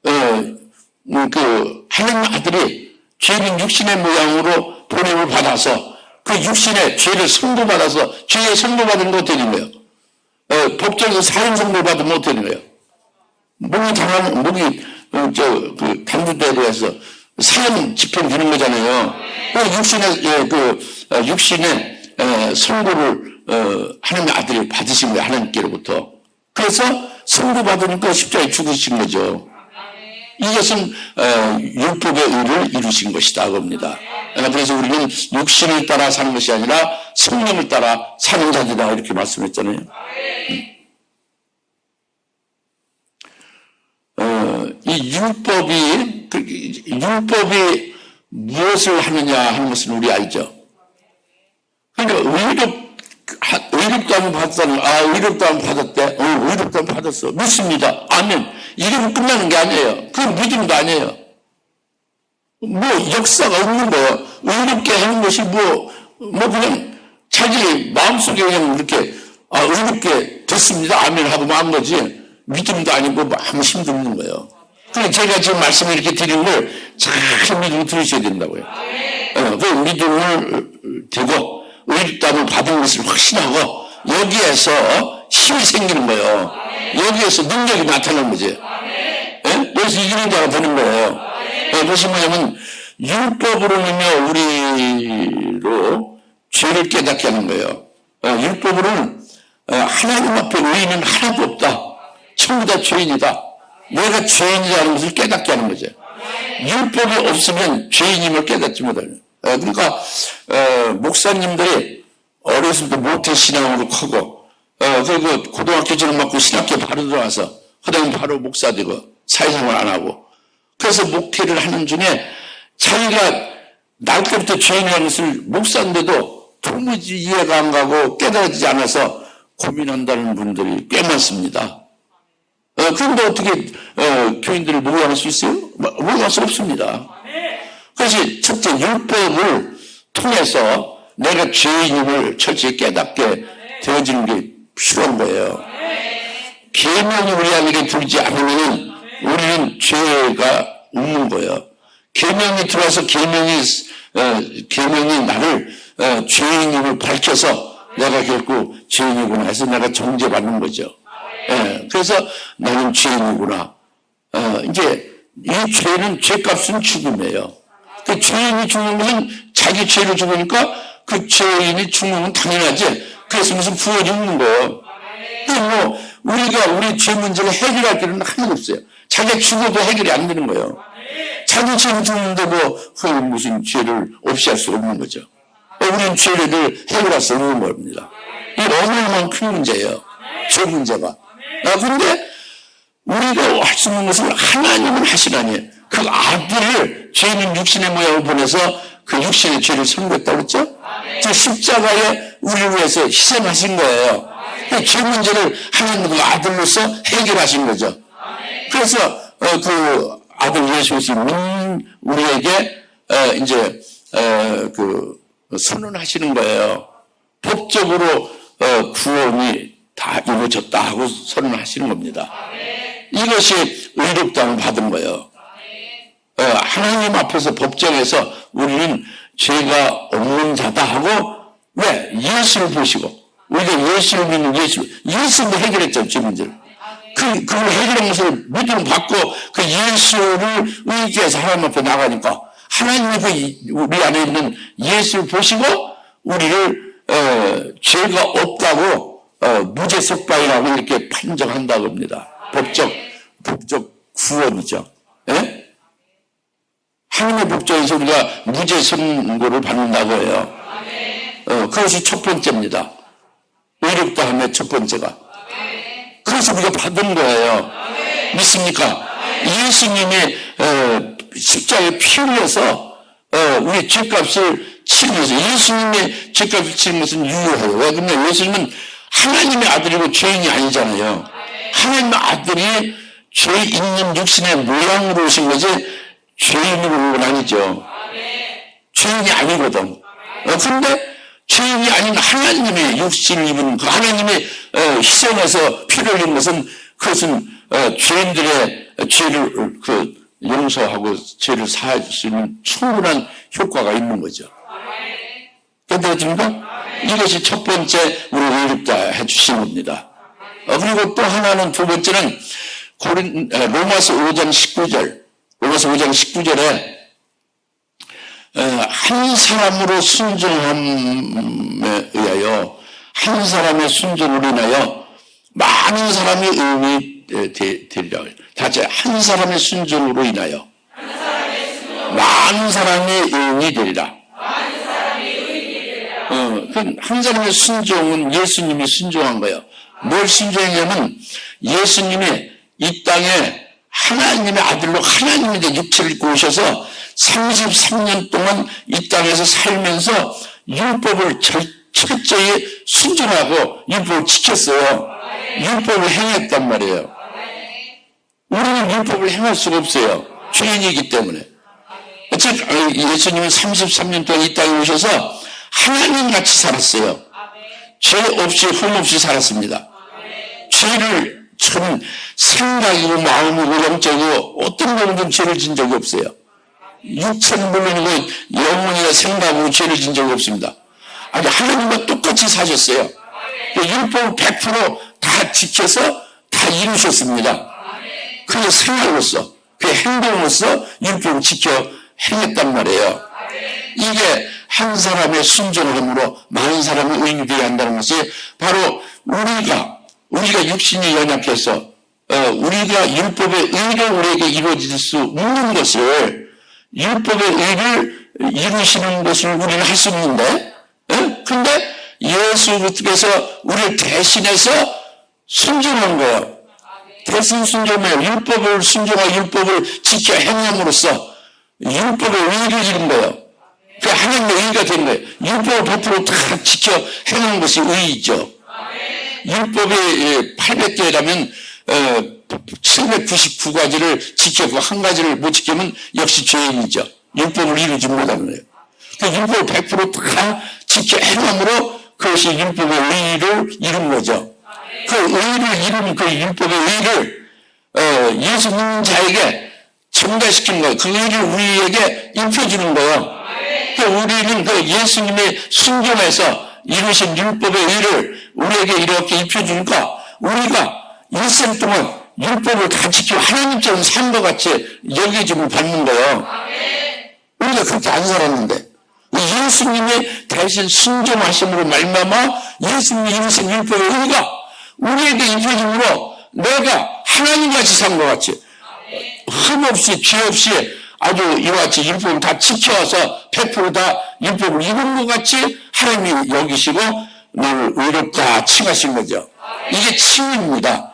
그 하나님 아들이 죄 있는 육신의 모양으로 보냄을 받아서 그 육신의 죄를 선고받아서 죄의 선고받은 거 어떻게 되는 거예요? 법정에서 살인 선고받으면 어떻게 되는 거예요? 목이 단두대로 해서 사형 집행 되는 거잖아요. 육신의 선고를 하나님의 아들이 받으신 거예요. 하나님께로부터. 그래서 선고받으니까 십자가에 죽으신 거죠. 이것은 율법의 의를 이루신 것이다 겁니다. 그래서 우리는 육신을 따라 사는 것이 아니라 성령을 따라 사는 자들이다 이렇게 말씀했잖아요. 이 율법이 무엇을 하느냐 하는 것은 우리 알죠. 그러니까 의롭다면 받았다는, 의롭다면 받았대. 의롭다면 받았어. 믿습니다. 아멘. 이러면 끝나는 게 아니에요. 그건 믿음도 아니에요. 역사가 없는 거예요. 의롭게 하는 것이 그냥 자기 마음속에 그냥 이렇게, 의롭게 됐습니다. 아멘 하고 만 거지. 믿음도 아니고 마음 힘드는 거예요. 그래서 제가 지금 말씀을 이렇게 드리는 걸 잘 믿음으로 들으셔야 된다고요. 그 믿음을 대고 의롭다함을 받은 것을 확신하고 여기에서 힘이 생기는 거예요. 여기에서 능력이 나타나는 거지. 여기서 이기는 자가 되는 거예요. 그것이 뭐냐면 율법으로는요 우리로 죄를 깨닫게 하는 거예요. 율법으로는 하나님 앞에 의인은 하나도 없다. 전부 다 죄인이다. 내가 죄인이라는 것을 깨닫게 하는 거죠. 율법이 없으면 죄인임을 깨닫지 못해요. 그러니까 목사님들이 어렸을 때 모태신앙으로 크고 그리고 고등학교 졸업하고 신학교 바로 들어와서 그다음에 바로 목사 되고 사회생활 안 하고 그래서 목회를 하는 중에 자기가 날 때부터 죄인이라는 것을 목사인데도 도무지 이해가 안 가고 깨달아지지 않아서 고민한다는 분들이 꽤 많습니다. 그런데 어떻게 교인들을 모욕할 수 있어요? 모욕할 수 없습니다. 그래서 첫째 율법을 통해서 내가 죄인임을 철저히 깨닫게 되어지는 게 필요한 거예요. 계명이 우리에게 들지 않으면 우리는 죄가 없는 거예요. 계명이 들어와서 계명이 나를 죄인임을 밝혀서 내가 결국 죄인이구나 해서 내가 정죄받는 거죠. 그래서 나는 죄인이구나. 이제 이 죄는 죄값은 죽음이에요. 그 죄인이 죽는 것은 자기 죄로 죽으니까 그 죄인이 죽는 건 당연하지. 그래서 무슨 구원이 없는 거예요. 뭐 우리가 우리 죄 문제를 해결할 길은 하나도 없어요. 자기가 죽어도 해결이 안 되는 거예요. 자기 죄는 죽는데 뭐 무슨 죄를 없이 할 수 없는 거죠. 우리는 죄를 해결할 수 없는 겁니다. 이 어마어마한 큰 문제예요. 죄 문제가. 그런데 우리가 할 수 있는 것은 하나님은 하시라니 그 아들을 죄는 육신의 모양을 보내서 그 육신의 죄를 섬겼다고 그랬죠? 저 십자가에 우리를 위해서 희생하신 거예요. 죄 문제를 하나님 그 아들로서 해결하신 거죠. 그래서 그 아들 예수 그리스도는 우리에게 이제 그 선언하시는 거예요. 법적으로 구원이 다 이루어졌다 하고 선언하시는 겁니다. 이것이 의롭다함을 받은 거예요. 하나님 앞에서 법정에서 우리는 죄가 없는 자다 하고 왜? 예수를 보시고 우리가 예수를 믿는 예수도 해결했죠. 죄 문제를. 그걸 해결한 것을 믿음 받고 그 예수를 의지해서 하나님 앞에 나가니까 하나님이 우리 안에 있는 예수를 보시고 우리를 죄가 없다고 무죄 석방이라고 이렇게 판정한다고 합니다. 법적 구원이죠. 예? 하나님의 법정에서 우리가 무죄 선고를 받는다고 해요. 그것이 첫 번째입니다. 의롭다함의 첫 번째가. 그래서 우리가 받은 거예요. 믿습니까? 예수님이 십자가에 피 흘려서 우리 죄값을 치면서 예수님의 죄값을 치는 것은 유효해요. 왜 그러냐면 예수님은 하나님의 아들이고 죄인이 아니잖아요. 하나님의 아들이 죄 있는 육신의 모양으로 오신 거지 죄인으로 온 건 아니죠. 죄인이 아니거든. 그런데 죄인이 아닌 하나님의 육신을 입은 그 하나님의 희생해서 피를 흘린 것은 그것은 죄인들의 죄를 용서하고 죄를 사할 수 있는 충분한 효과가 있는 거죠. 깨달아집니까? 이것이 첫 번째 우리 의롭다 해주신 겁니다. 그리고 또 하나는 두 번째는 로마서 5장 19절에 한 사람으로 순종함에 의하여 한 사람의 순종으로 인하여 많은 사람이 의인이 되리라. 다시 한 사람의 순종으로 인하여 많은 사람이 의인이 되리라. 한 사람의 순종은 예수님이 순종한 거예요. 뭘 순종했냐면 예수님이 이 땅에 하나님의 아들로 하나님의 육체를 입고 오셔서 33년 동안 이 땅에서 살면서 율법을 철저히 순종하고 율법을 지켰어요. 율법을 행했단 말이에요. 우리는 율법을 행할 수가 없어요. 죄인이기 때문에. 즉 예수님은 33년 동안 이 땅에 오셔서 하나님같이 살았어요. 죄 없이 흠 없이 살았습니다. 죄를 참 생각이고 마음이고 영적이고 어떤 부분은 죄를 진 적이 없어요. 육체는 물론이고 영혼이나 생각으로 죄를 진 적이 없습니다. 아니 하나님과 똑같이 사셨어요. 율법을 100%다 지켜서 다 이루셨습니다. 그의 생각으로서 그의 행동으로서 율법을 지켜 행했단 말이에요. 이게 한 사람의 순종함으로 많은 사람이 의인이 되어야 한다는 것이 바로 우리가 육신이 연약해서 우리가 율법의 의를 우리에게 이루어질 수 없는 것을 율법의 의를 이루시는 것을 우리는 할 수 있는데 근데 예수께서 우리를 대신해서 순종한 거예요. 대신 순종해요. 율법을 순종하고 율법을 지켜 행함으로써 율법의 의를 이룬 거예요. 그 하나님의 의가 된 거예요. 율법을 100% 다 지켜 행하는 것이 의이죠. 율법이 800개에 가면 799가지를 지켰고 한 가지를 못 지키면 역시 죄인이죠. 율법을 이루지 못하는 거예요. 그 율법을 100% 다 지켜 행함으로 그것이 율법의 의를 이룬 거죠. 그 의를 이루는 그 율법의 의를 예수 믿는 자에게 전가시키는 거예요. 그 의를 우리에게 입혀주는 거예요. 그 우리는 그 예수님의 순종에서 이루신 율법의 의를 우리에게 이렇게 입혀주니까 우리가 일생 동안 율법을 다 지키고 하나님처럼 산 것 같이 여겨짐을 받는 거예요. 우리가 그렇게 안 살았는데 예수님의 대신 순종하심으로 말미암아 예수님이 이루신 율법의 의가 우리에게 입혀짐으로 내가 하나님같이 산 것 같이 흠없이 죄 없이 아주 이와 같이 율법을 다 지켜와서 100% 다 율법을 이룬 것 같이 하나님이 여기시고 너를 의롭다 칭하신 거죠. 이게 칭입니다.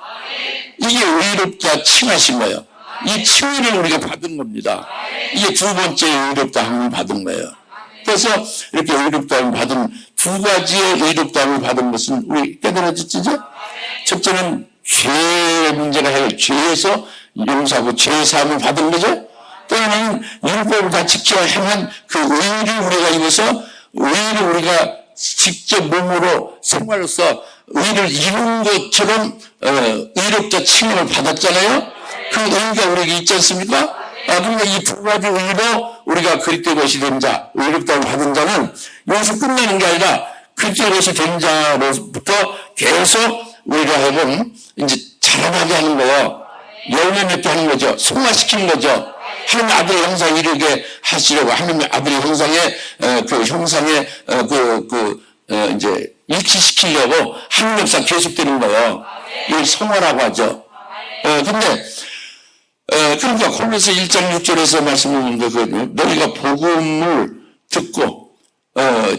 이게 의롭다 칭하신 거예요. 이 칭의를 우리가 받은 겁니다. 이게 두 번째 의롭다함을 받은 거예요. 그래서 이렇게 의롭다함을 받은 두 가지의 의롭다함을 받은 것은 우리 깨달아졌죠? 첫째는 죄 문제가 해결, 죄에서 용서하고 죄 사함을 받은 거죠. 또 하나는 율법을 다 지켜 행한 그 의를 우리가 입어서 의를 우리가 직접 몸으로 생활로서 의를 이룬 것처럼 의롭다 칭함을 받았잖아요. 그 의가 우리에게 있지 않습니까? 그러니까 이 두 가지 의로 우리가 그리스도의 것이 된 자, 의롭다고 받은 자는 여기서 끝나는 게 아니라 그리스도의 것이 된 자로부터 계속 우리가 해본 이제 자라나게 하는 거예요. 열매 맺게 하는 거죠. 성화시키는 거죠. 하나님 아들의 형상에 이르게 하시려고 하나님의 아들의 형상에 그 형상에 이제 일치시키려고 하는 역사 계속되는 거예요. 이걸 성화라고 하죠. 근데 그러니까 콜로새 1장 6절에서 말씀하는 거거든요. 너희가 복음을 듣고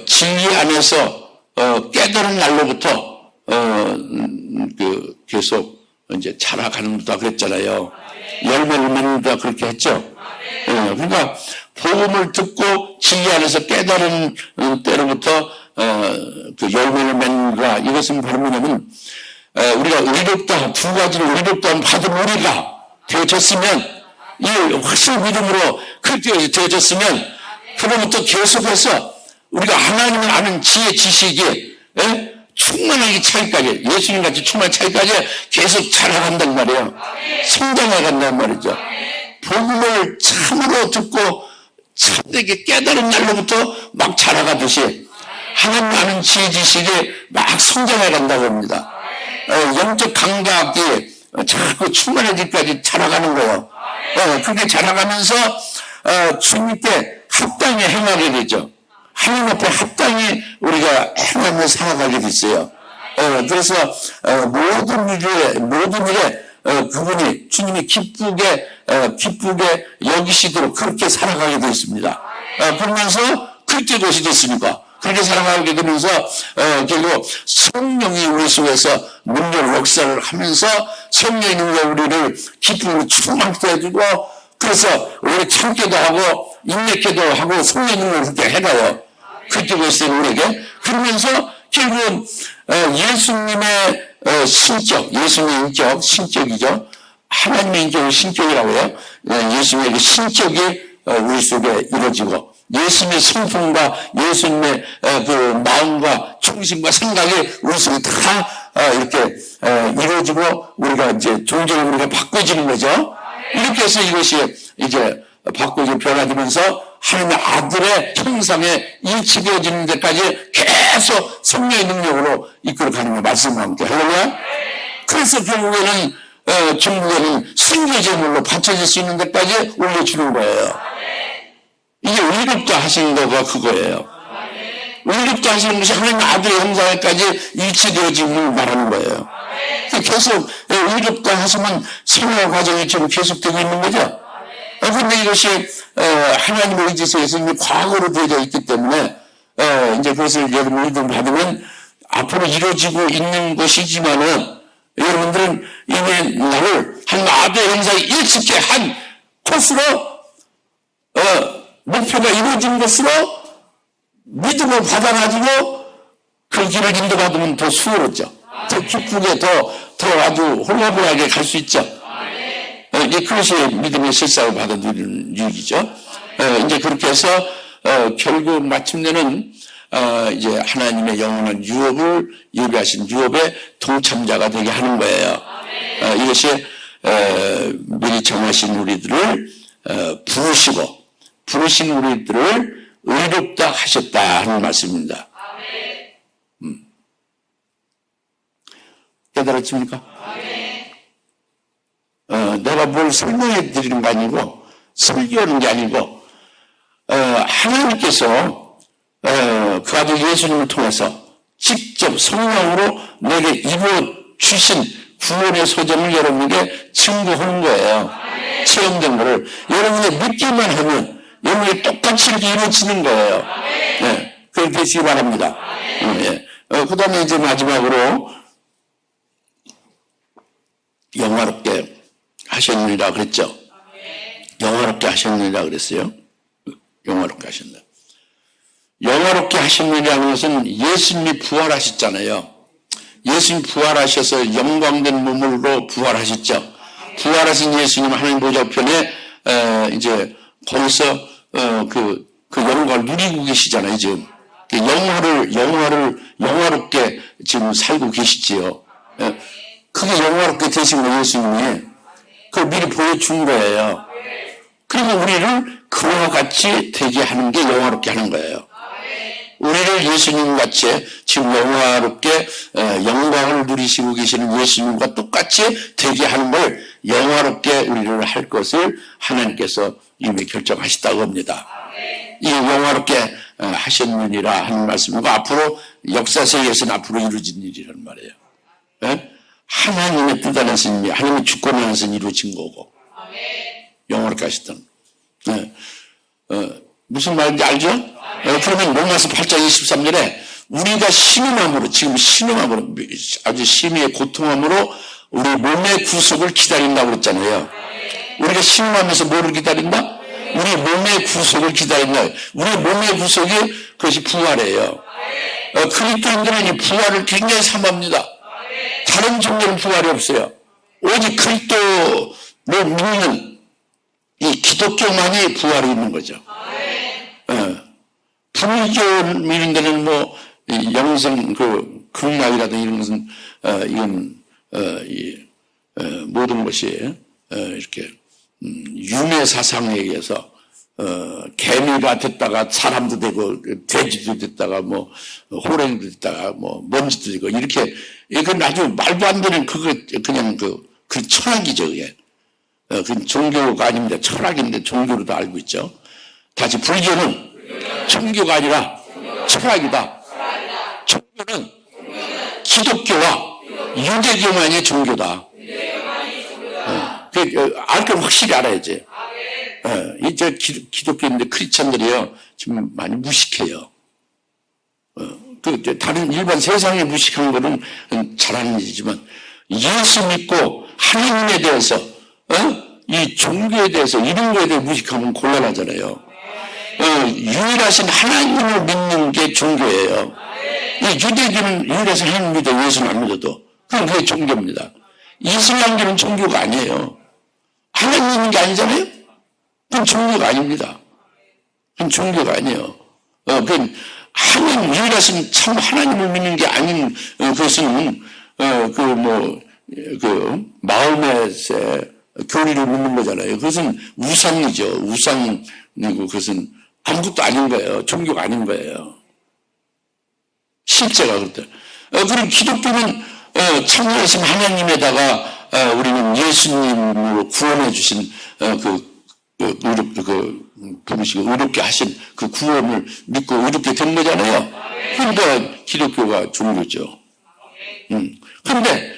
진리 안에서 깨달은 날로부터 계속 이제 자라가는다 그랬잖아요. 열매를 맺는다 그렇게 했죠. 그러니까 복음을 듣고 진리 안에서 깨달은 때로부터 그 열매를 맺는다. 이것은 바로 뭐냐면 우리가 의롭다 두 가지를 의롭다 받은 우리가 되어졌으면 이 확신 믿음으로 그렇게 되어졌으면 그로부터 계속해서 우리가 하나님을 아는 지혜 지식이 충만하게 차이까지 예수님같이 충만한 차이까지 계속 자라간단 말이에요. 성장해 간단 말이죠. 복음을 참으로 듣고 참되게 깨달은 날로부터 막 자라가듯이 하나님 아는 지혜 지식이 막 성장해 간다고 합니다. 영적 감각이 자꾸 충만해지기까지 자라가는 거예요. 그렇게 자라가면서 주님께 합당히 행하게 되죠. 하나님 앞에 합당히 우리가 행하며 살아가게 됐어요. 그래서 모든 일에 그분이 주님이 기쁘게 여기시도록 그렇게 살아가게 되었습니다. 그러면서 그렇게 것이 됐으니까 그렇게 살아가게 되면서 결국 성령이 우리 속에서 능력 역사를 하면서 성령이 능력 우리를 기쁨으로 충만케 해주고 그래서 우리 참기도 하고 인내기도 하고 성령 능력을 그렇게 해가요. 그렇게 것이 우리에게 그러면서 결국은 예수님의 신격, 예수님의 인격, 신격이죠. 하나님의 인격을 신격이라고 해요. 예수님의 그 신격이 우리 속에 이루어지고 예수님의 성품과 예수님의 그 마음과 중심과 생각이 우리 속에 다 이렇게 이루어지고 우리가 이제 종종 우리가 바꿔지는 거죠. 이렇게 해서 이것이 이제 바꿔지고 변화되면서 하나님의 아들의 형상에 일치되어지는 데까지 계속 성령의 능력으로 이끌어가는 거 말씀합니다. 할렐루야. 그래서 결국에는 순교제물로 바쳐질 수 있는 데까지 올려주는 거예요. 이게 의롭다 하시는 거가 그거예요. 의롭다 하시는 것이 하나님의 아들의 형상에까지 일치되어짐을 말하는 거예요. 계속 의롭다 하시면 생활 과정이 지금 계속되고 있는 거죠. 그런데 이것이 하나님의 의지에서 이미 과거로 되어져 있기 때문에 이제 그것을 여러분이 좀 받으면 앞으로 이루어지고 있는 것이지만은 여러분들은 이미 나를 한 아들의 형상에 일치케 한 코스로 목표가 이루어진 것으로 믿음을 받아가지고 그 길을 인도받으면 더 수월하죠. 더 기쁘게 더 아주 홀가분하게 갈 수 있죠. 그것이 믿음의 실상을 받아들이는 유익이죠. 이제 그렇게 해서 결국 마침내는 이제 하나님의 영원한 유업을 예비하신 유업의 동참자가 되게 하는 거예요. 이것이 미리 정하신 우리들을 부르신 우리들을 의롭다 하셨다 하는 말씀입니다. 깨달았습니까? 내가 뭘 설명해 드리는 거 아니고 설교하는 게 아니고 하나님께서 그 아들 예수님을 통해서 직접 성령으로 내게 이루어 주신 구원의 소정을 여러분에게 증거하는 거예요. 체험된 거를 여러분이 믿기만 하면 여러분이 똑같이 이렇게 이루어지는 거예요. 네, 그렇게 되시기 바랍니다. 네. 그 다음에 이제 마지막으로 영화롭게 하셨느니라 그랬죠. 영화롭게 하셨느니라 그랬어요. 영화롭게 하셨다. 영화롭게 하셨느니라는 것은 예수님이 부활하셨잖아요. 예수님 부활하셔서 영광된 몸으로 부활하셨죠. 부활하신 예수님 하나님 보좌편에 이제 거기서 그 영광을 누리고 계시잖아요. 지금 영화롭게 지금 살고 계시지요. 그게 영화롭게 되신 거 예수님이 그걸 미리 보여준 거예요. 그리고 우리를 그와 같이 되게 하는 게 영화롭게 하는 거예요. 우리를 예수님 같이 지금 영화롭게 영광을 누리시고 계시는 예수님과 똑같이 되게 하는 걸 영화롭게 우리를 할 것을 하나님께서 이미 결정하셨다고 합니다. 이 영화롭게 하셨느니라 하는 말씀이고 앞으로 역사세계에서는 앞으로 이루어진 일이란 말이에요. 네? 하나님의 뜻 안에서 하나님의 주권 안에서 이루어진 거고 영화롭게 하셨다는 네. 무슨 말인지 알죠? 그러면 로마서 8장 23절에 우리가 신음함으로 지금 신음함으로 아주 심히 고통함으로 우리 몸의 구속을 기다린다고 그랬잖아요. 우리가 신음하면서 뭐를 기다린다? 우리 몸의 구속을 기다린다. 우리 몸의 구속이 그것이 부활이에요. 그리스도인들은 이 부활을 굉장히 삼합니다. 다른 종교는 부활이 없어요. 오직 그리스도를 믿는 이 기독교만이 부활이 있는 거죠. 불교 믿는 데는 뭐 영생 극락이라든지 이런 것은 이건 모든 것이 이렇게 윤회 사상에 의해서 개미가 됐다가 사람도 되고 돼지도 됐다가 뭐 호랭이도 됐다가 뭐 먼지도 되고 이렇게 이건 아주 말도 안 되는 그냥 그 철학이죠. 그게 그 종교가 아닙니다. 철학인데 종교로도 알고 있죠. 다시 불교는 종교가 아니라 철학이다. 종교는 기독교와 유대교만이 종교다. 알 건 확실히 알아야지. 이제 기독교인데 크리스천들이요 지금 많이 무식해요. 다른 일반 세상에 무식한 거는 잘하는 일이지만 예수 믿고 하나님에 대해서 이 종교에 대해서 이런 거에 대해 무식하면 곤란하잖아요. 유일하신 하나님을 믿는 게 종교예요. 유대교는 유일하신 하나님 믿어 예수는 안 믿어도 그건 그게 종교입니다. 이슬람교는 종교가 아니에요. 하나님 있는 게 아니잖아요. 그건 종교가 아닙니다. 그건 종교가 아니에요. 그건 하나님 유일하신 참 하나님을 믿는 게 아닌 그것은 마음의 교리를 믿는 거잖아요. 그것은 우상이죠. 우상이고 그것은 아무것도 아닌 거예요. 종교가 아닌 거예요. 실제가 그렇다. 그럼 기독교는 창조하신 하나님에다가 우리는 예수님으로 구원해 주신 부르시고 의롭게 하신 그 구원을 믿고 의롭게 된 거잖아요. 그러니까 기독교가 종교죠. 그런데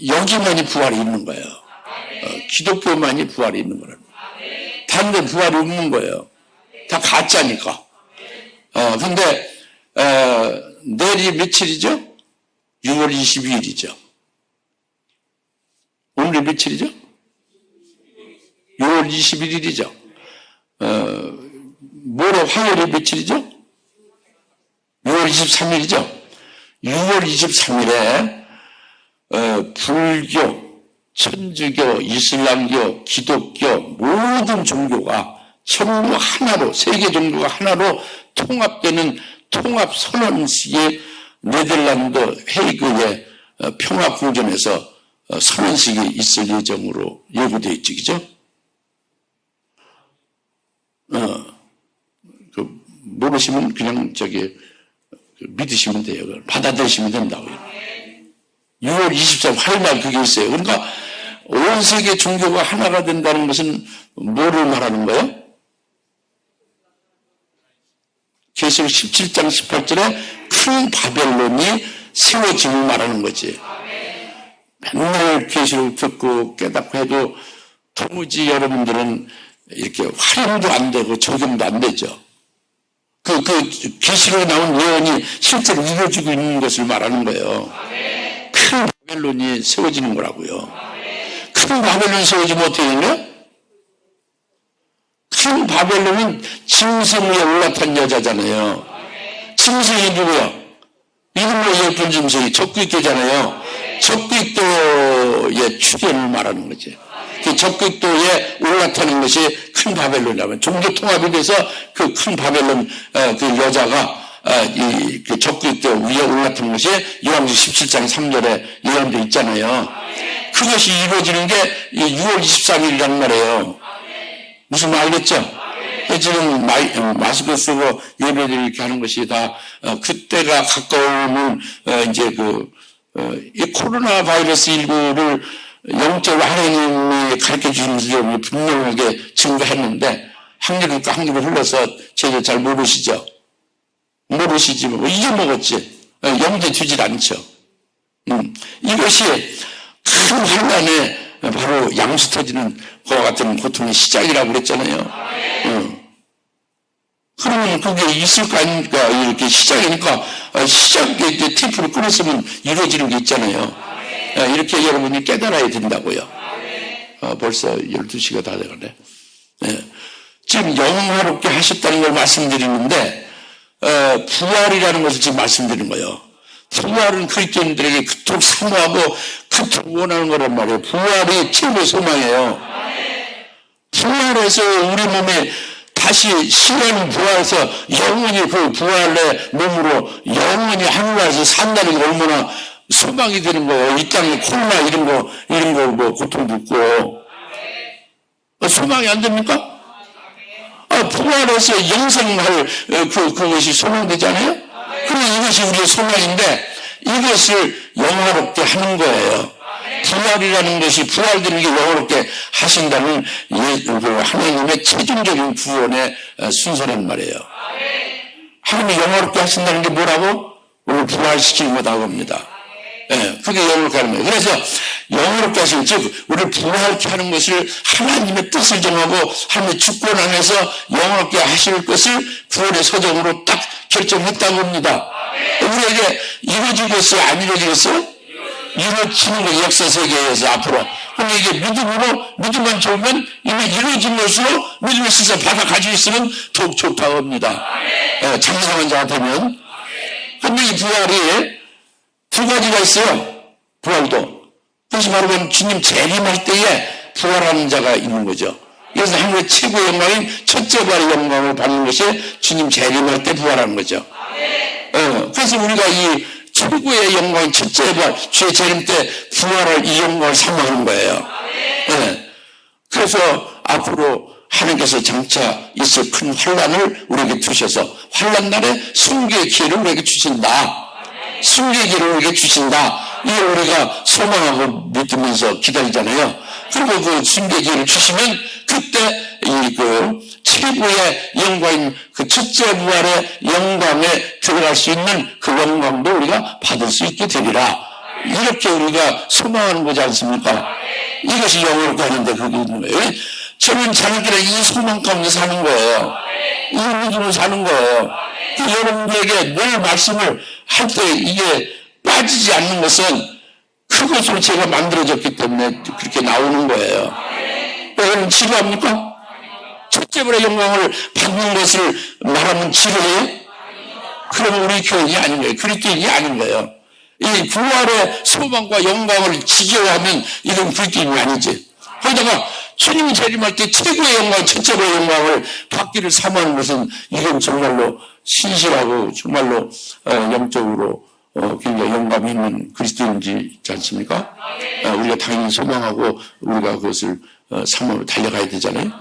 여기만이 부활이 있는 거예요. 기독교만이 부활이 있는 거라는 거예요. 다른 데 부활이 없는 거예요. 다 가짜니까. 근데 내일이 며칠이죠? 6월 22일이죠. 오늘이 며칠이죠? 6월 21일이죠. 모레 화요일이 며칠이죠? 6월 23일이죠. 6월 23일에 불교, 천주교, 이슬람교, 기독교 모든 종교가 전부 하나로 세계 종교가 하나로 통합되는 통합 선언식이 네덜란드 헤이그의 평화궁전에서 선언식이 있을 예정으로 예고되어 있지, 그죠? 모르시면 그냥 믿으시면 돼요. 받아들이시면 된다고요. 6월 24일 화요일날 그게 있어요. 그러니까 온 세계 종교가 하나가 된다는 것은 뭐를 말하는 거예요? 계시록 17장 18절에 큰 바벨론이 세워짐을 말하는 거지. 맨날 계시록 듣고 깨닫고 해도 도무지 여러분들은 이렇게 활용도 안 되고 적용도 안 되죠. 계시록에 나온 예언이 실제로 이루어지고 있는 것을 말하는 거예요. 큰 바벨론이 세워지는 거라고요. 큰 바벨론이 세워지면 어떻게 되냐? 큰 바벨론은 짐승 위에 올라탄 여자잖아요. 짐승이 누구야? 이름으로 예쁜 짐승이 적그리스도잖아요. 적그리스도의 출현을 말하는 거지. 그 적그리스도에 올라타는 것이 큰 바벨론이라면 종교 통합이 돼서 그 큰 바벨론 그 여자가 그 적그리스도 위에 올라탄 것이 요한복음 17장 3절에 예언되어 있잖아요. 그것이 이루어지는 게 6월 23일이란 말이에요. 무슨 말 알겠죠? 지금 마스크 쓰고 예배를 이렇게 하는 것이 다 그때가 가까우면 이제 이 코로나 바이러스 19를 영적으로 하나님이 가르쳐 주시는 점이 분명하게 증거했는데 한겨울과 한겨울 흘러서 제가 잘 모르시죠? 모르시지 뭐 잊어먹었지. 영제 되질 않죠. 이것이 큰 환란에 바로 양수 터지는 그와 같은 고통의 시작이라고 그랬잖아요. 그러면 그게 있을 거 아닙니까? 이렇게 시작이니까 시작에 티프를 끊었으면 이루어지는 게 있잖아요. 이렇게 여러분이 깨달아야 된다고요. 벌써 12시가 다 돼가네. 지금 영화롭게 하셨다는 걸 말씀드리는데 부활이라는 것을 지금 말씀드리는 거예요. 부활은 그리스도인들에게 그토록 사모하고 그토록 원하는 거란 말이에요. 부활이 최고의 소망이에요. 부활해서 우리 몸에 다시 신은 부활해서 영원히 그 부활의 몸으로 영원히 하늘나라에서 산다는 게 얼마나 소망이 되는 거예요. 이 땅에 코로나 이런 거 뭐 고통도 있고. 소망이 안 됩니까? 부활해서 영생할 그것이 소망되잖아요? 그럼 이것이 우리의 소망인데 이것을 영화롭게 하는 거예요. 부활이라는 것이 부활되는 게 영화롭게 하신다는 하나님의 최종적인 구원의 순서란 말이에요. 하나님이 영화롭게 하신다는 게 뭐라고? 오늘 부활시키는 거다고 합니다. 그게 영화롭게 하는 거예요. 그래서 영화롭게 하시는, 즉 우리를 부활케 하는 것을 하나님의 뜻을 정하고 하나님의 주권 안에서 영화롭게 하실 것을 구원의 서정으로 딱 결정했다고 합니다. 우리에게 이루어지겠어요? 안 이루어지겠어요? 이루어지는 거 역사 세계에서 앞으로. 근데 이게 믿음만 좋으면 이미 이루어진 것으로 믿음을 쓰서 받아 가지고 있으면 더욱 좋다고 합니다. 장성한 자 같으면. 근데 이 부활이 두 가지가 있어요. 부활도. 그래서 바로 주님 재림할 때에 부활하는 자가 있는 거죠. 그래서 하늘의 최고의 영광인 첫째 부활의 영광을 받는 것이 주님 재림할 때 부활하는 거죠. 그래서 우리가 이 최고의 영광인 첫째 부활, 주의 재림 때 부활할 이 영광을 사모하는 거예요. 그래서 앞으로 하나님께서 장차 있을 큰 환란을 우리에게 두셔서 환란 날에 순교의 기회를 우리에게 주신다. 순교의 기회를 우리에게 주신다. 이걸 우리가 소망하고 믿으면서 기다리잖아요. 그리고 그 순교의 기회를 주시면 그때 최고의 영광인 그 첫째 부활의 영광에 들어갈 수 있는 그 영광도 우리가 받을 수 있게 되리라. 이렇게 우리가 소망하는 거지 않습니까? 이것이 영원롭게 하는데 그게 있는 거예요. 저는 자기들의 이 소망 가운데 사는 거예요. 이 믿음으로 사는 거예요. 여러분들에게 늘 말씀을 할 때 이게 빠지지 않는 것은 그것으로 제가 만들어졌기 때문에 그렇게 나오는 거예요. 여러분 지루합니까? 첫째 부활의 영광을 받는 것을 말하면 지루해요? 그러면 우리 교인이 아닌 거예요. 그리스도인이 아닌 거예요. 이 부활의 소망과 영광을 지겨워하면 이건 그리스도인이 아니지. 거기다가 주님이 재림할 때 최고의 영광, 첫째 부활의 영광을 받기를 사모하는 것은 이건 정말로 신실하고 정말로 영적으로 굉장히 영감이 있는 그리스도인이지 않습니까? 우리가 당연히 소망하고 우리가 그것을 삶으로 달려가야 되잖아요.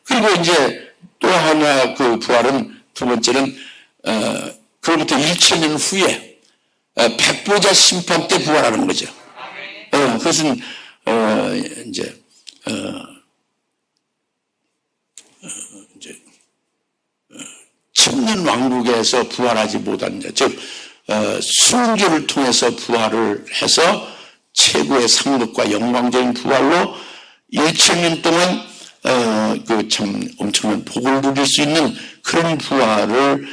그리고 이제 또 하나 그 부활은 두 번째는 그로부터 2000년 후에 백보자 심판 때 부활하는 거죠. 그것은 이제 천년 왕국에서 부활하지 못한 자, 즉 순교를 통해서 부활을 해서 최고의 상급과 영광적인 부활로 1000년 동안 그 참 엄청난 복을 누릴 수 있는 그런 부활을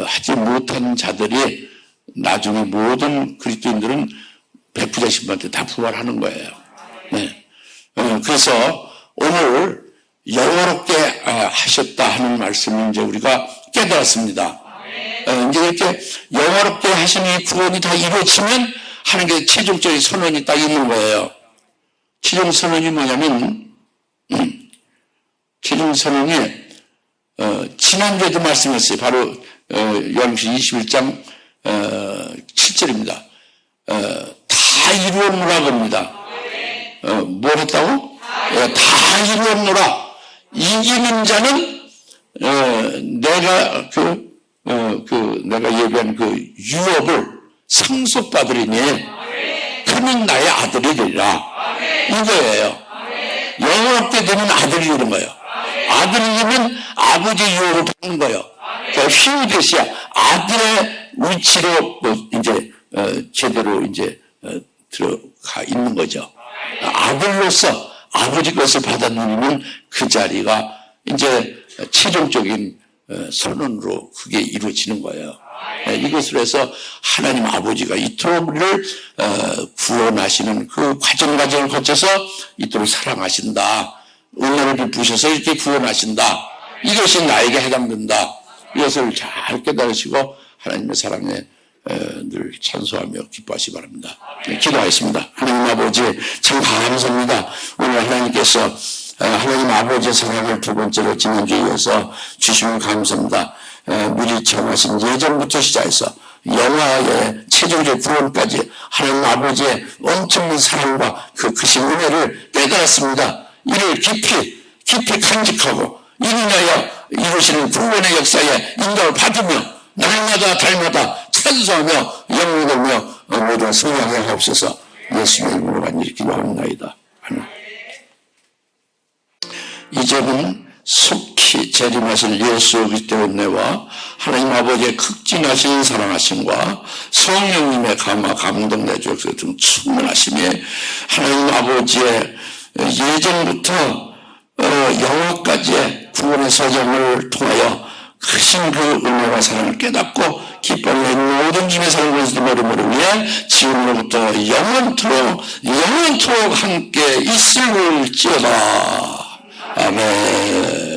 하지 못한 자들이 나중에 모든 그리스도인들은 백부자 심판 때 다 부활하는 거예요. 네. 그래서 오늘 영원롭게 하셨다 하는 말씀을 이제 우리가 깨달았습니다. 이제 이렇게 영원롭게 하시니 구원이 다 이루어지면 하는 게 최종적인 선언이 딱 있는 거예요. 최종 선언이 뭐냐면 최종 선언이 지난주에도 말씀했어요. 바로 요한복음 21장 7절입니다. 다 이루었노라 겁니다. 뭘 했다고? 다 이루었노라. 이기는 자는 내가 내가 예비한 그 유업을 상속받으리니 그는 나의 아들이 되리라. 이거예요. 영원롭게 되면 아들이 되는 거예요. 아들이 되면 아버지 유업을 받는 거예요. 그러니까 휘우듯이 아들의 위치로 이제 제대로 이제 들어가 있는 거죠. 아들로서 아버지 것을 받아 누리면 그 자리가 이제 최종적인 선언으로 그게 이루어지는 거예요. 이것으로 해서 하나님 아버지가 이토록 우리를 구원하시는 그 과정을 거쳐서 이토록 사랑하신다. 은혜를 베푸셔서 이렇게 구원하신다. 이것이 나에게 해당된다. 이것을 잘 깨달으시고 하나님의 사랑에 늘 찬송하며 기뻐하시기 바랍니다. 기도하겠습니다. 하나님 아버지 참 감사합니다. 오늘 하나님께서 하나님 아버지의 사랑을 두 번째로 지난주에 이어서 주시면 감사합니다. 미리 정하신 예전부터 시작해서 영화의 최종적 구원까지 하나님 아버지의 엄청난 사랑과 그 크신 은혜를 깨달았습니다. 이를 깊이 간직하고 이를 위하여 이루시는 구원의 역사에 인도를 받으며 날마다 달마다 찬송하며 영광하며 모두가 성령에 하옵소서. 예수님의 이름으로 간절히 기도합니다. 이제는 속히 재림하실 예수 그리스도의 은혜와 하나님 아버지의 극진하신 사랑하심과 성령님의 감동내 주옵소서 등 충만하심에 하나님 아버지의 예전부터 영화까지의 구원의 서정을 통하여 크신 그 은혜와 사랑을 깨닫고 기뻐하는 모든 집의 사랑을 머리머리 위해 지금으로부터 영원토록 함께 있을지어다. 아멘.